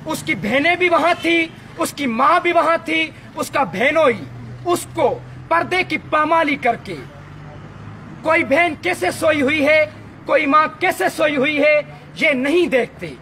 उसकी बहनें भी वहां थी, उसकी माँ भी वहां थी, उसका बहनोई उसको पर्दे की पामाली करके, कोई बहन कैसे सोई हुई है, कोई माँ कैसे सोई हुई है, ये नहीं देखते।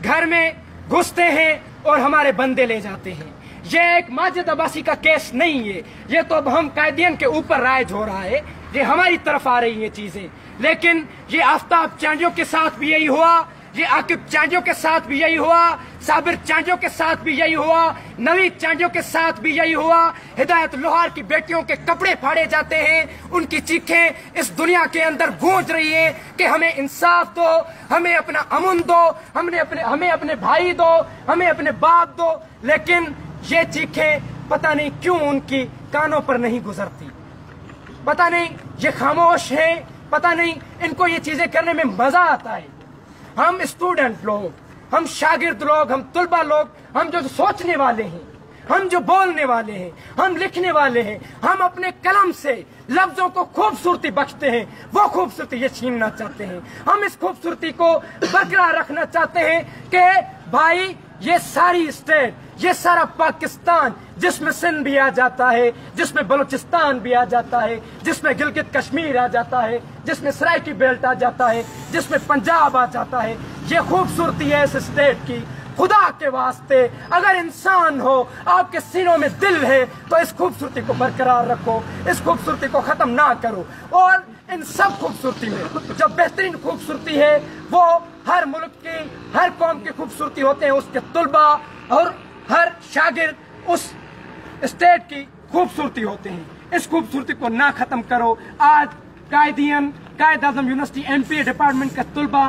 घर में घुसते हैं और हमारे बंदे ले जाते हैं। ये एक माजिद अब्बासी का केस नहीं है, ये तो अब हम कायदियन के ऊपर राइज हो रहा है, ये हमारी तरफ आ रही है चीजें। लेकिन ये आफ्ताब चांदियों के साथ भी यही हुआ, ये आकिब चांदियों के साथ भी यही हुआ, साबिर चांदियों के साथ भी यही हुआ, नवीद चांदियों के साथ भी यही हुआ। हिदायत लोहार की बेटियों के कपड़े फाड़े जाते हैं, उनकी चीखें इस दुनिया के अंदर गूंज रही है कि हमें इंसाफ दो, हमें अपना अमन दो, हमें अपने भाई दो, हमें अपने बाप दो। लेकिन ये चीखें पता नहीं क्यों उनकी कानों पर नहीं गुजरती, पता नहीं ये खामोश है, पता नहीं इनको ये चीजें करने में मजा आता है। हम स्टूडेंट लोग, हम शागिर्द लोग, हम तुलबा लोग, हम जो सोचने वाले हैं, हम जो बोलने वाले हैं, हम लिखने वाले हैं, हम अपने कलम से लफ्जों को खूबसूरती बख्शते हैं, वो खूबसूरती ये छीनना चाहते हैं। हम इस खूबसूरती को बरकरार रखना चाहते हैं कि भाई ये सारी स्टेट, ये सारा पाकिस्तान, जिसमें सिंध भी आ जाता है, जिसमें बलूचिस्तान भी आ जाता है, जिसमें गिलगित कश्मीर आ जाता है, जिसमें सराइकी बेल्ट आ जाता है, जिसमें पंजाब आ जाता है, ये खूबसूरती है इस स्टेट की। खुदा के वास्ते अगर इंसान हो, आपके सीनों में दिल है, तो इस खूबसूरती को बरकरार रखो, इस खूबसूरती को खत्म ना करो। और इन सब खूबसूरती में जो बेहतरीन खूबसूरती है वो हर मुल्क की, हर कौम की खूबसूरती होते हैं, उसके तुलबा और हर शागिर्द उस स्टेट की खूबसूरती होते हैं। इस खूबसूरती को ना खत्म करो। आज कायद आजम यूनिवर्सिटी एमपी डिपार्टमेंट का तुलबा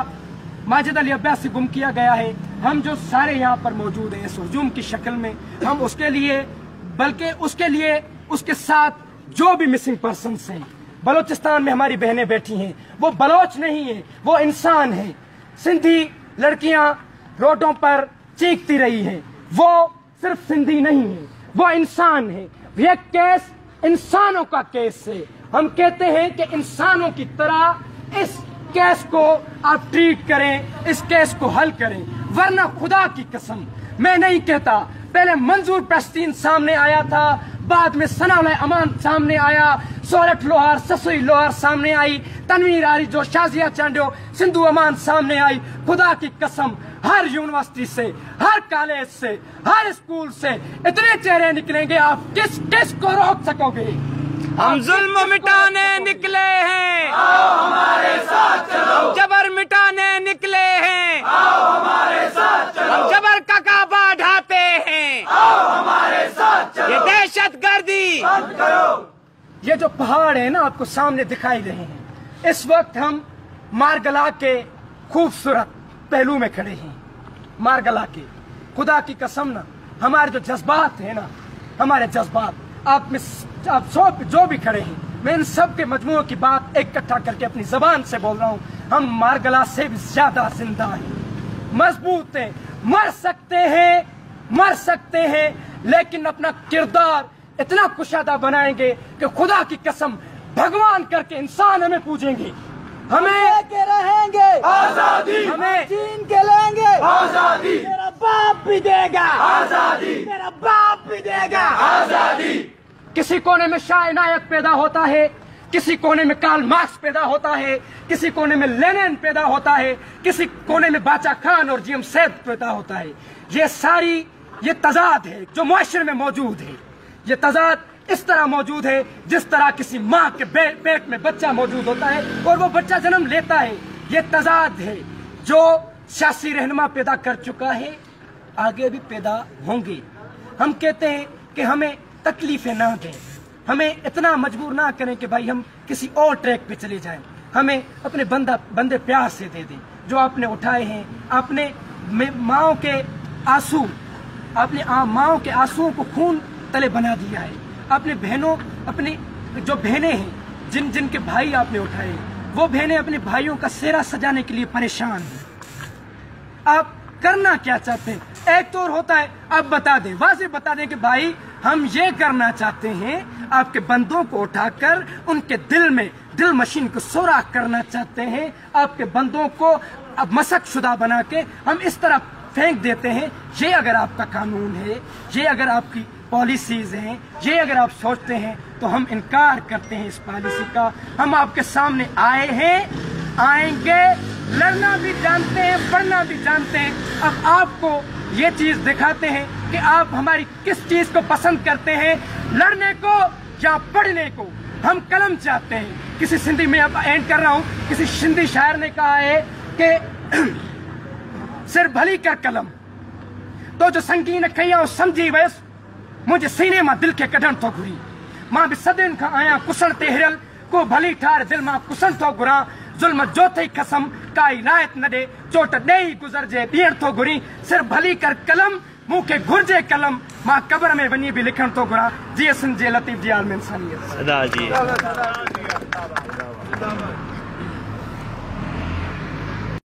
माजिद अली अब्बासी गुम किया गया है। हम जो सारे यहाँ पर मौजूद हैं इस हुजूम की शक्ल में, हम उसके लिए, बल्कि उसके लिए उसके साथ जो भी मिसिंग पर्सन्स हैं, बलूचिस्तान में हमारी बहनें बैठी हैं, वो बलोच नहीं है, वो इंसान है। सिंधी लड़कियां रोडों पर चीखती रही हैं, वो सिर्फ सिंधी नहीं है, वो इंसान है। ये केस इंसानों का केस है। हम कहते हैं कि इंसानों की तरह इस केस को आप ट्रीट करें, इस केस को हल करें, वरना खुदा की कसम मैं नहीं कहता। पहले मंजूर प्रस्तीन सामने आया था, बाद में सनाउल अमान सामने आया, सोरठ लोहार, ससुई लोहार सामने आई, तनवीर आरी जो शाजिया चांडियो, सिंधु अमान सामने आई। खुदा की कसम हर यूनिवर्सिटी से, हर कॉलेज से, हर स्कूल से इतने चेहरे निकलेंगे, आप किस को रोक सकोगे? हम जुल्म मिटाने निकले हैं, आओ हमारे साथ चलो। जबर मिटाने निकले हैं, आओ हमारे साथ चलो। हम जबर का काबा ढाते हैं, आओ हमारे साथ चलो। ये दहशत गर्दी बंद करो। ये जो पहाड़ है ना आपको सामने दिखाई रहे हैं, इस वक्त हम मारगला के खूबसूरत पहलू में खड़े हैं। मारगला के, खुदा की कसम ना, हमारे जो जज्बात है ना, हमारे जज्बात, आप सब जो भी खड़े हैं, मैं इन सब के मजमूओं की बात इकट्ठा करके अपनी जबान से बोल रहा हूँ। हम मारगला से भी ज्यादा जिंदा हैं, मजबूत हैं, मर सकते हैं, लेकिन अपना किरदार इतना कुशादा बनाएंगे कि खुदा की कसम भगवान करके इंसान हमें पूजेंगे। हमें के रहेंगे आजादी, हमें चीन के लेंगे आजादी, मेरा बाप भी देगा आजादी, मेरा बाप भी देगा आजादी। किसी कोने में शाह इनायत पैदा होता है, किसी कोने में कार्ल मार्क्स पैदा होता है, किसी कोने में लेनिन पैदा होता है, किसी कोने में बाचा खान और जीएम सैद पैदा होता है। ये तजाद है जो मुआशरे में मौजूद है। ये तजाद इस तरह मौजूद है जिस तरह किसी माँ के पेट में बच्चा मौजूद होता है और वो बच्चा जन्म लेता है। ये तजाद है जो सियासी रहनुमा पैदा कर चुका है, आगे भी पैदा होंगे। हम कहते हैं कि हमें तकलीफें ना दें, हमें इतना मजबूर ना करें कि भाई हम किसी और ट्रैक पे चले जाएं। हमें अपने बंदे प्यार से दे दें जो आपने उठाए हैं। आपने माओ के आंसू, आपने माओ के आंसुओं को खून तले बना दिया है। अपने बहनों, अपनी जो बहनें हैं, जिनके भाई आपने उठाए, वो बहनें अपने भाइयों का सेहरा सजाने के लिए परेशान हैं। आप करना क्या चाहते हैं? एक तो होता है, अब बता दें, वाज़ेह बता दें कि भाई हम ये करना चाहते हैं, आपके बंदों को उठाकर उनके दिल में दिल मशीन को सुराख करना चाहते हैं, आपके बंदों को अब मसक शुदा बना के हम इस तरह फेंक देते हैं। ये अगर आपका कानून है, ये अगर आपकी पॉलिसीज हैं, ये अगर आप सोचते हैं तो हम इनकार करते हैं इस पॉलिसी का। हम आपके सामने आए हैं, आएंगे, लड़ना भी जानते हैं, पढ़ना भी जानते हैं। अब आपको ये चीज दिखाते हैं कि आप हमारी किस चीज को पसंद करते हैं, लड़ने को या पढ़ने को। हम कलम चाहते हैं। किसी सिंधी में अब एंड कर रहा हूं, किसी सिंधी शायर ने कहा है कि सिर भली कर कलम तो जो संगीन कया समझी वयस मुझे सीने में दिल के कढण तो घुरी। मां भी सदिन का आया कुसण ते हिरल को भली ठार दिल में कुसण तो घुरा। जुल्म जो थई कसम काई रायत न दे चोट ॾेई गुज़रजे ॾियण तो घुरी। सिर भली कर कलम मूंखे घुर्जे कलम मां कब्र में वञी बि लिखण तो घुरा। जीअं सिंध जे लतीफ़ जी आलम इंसानियत।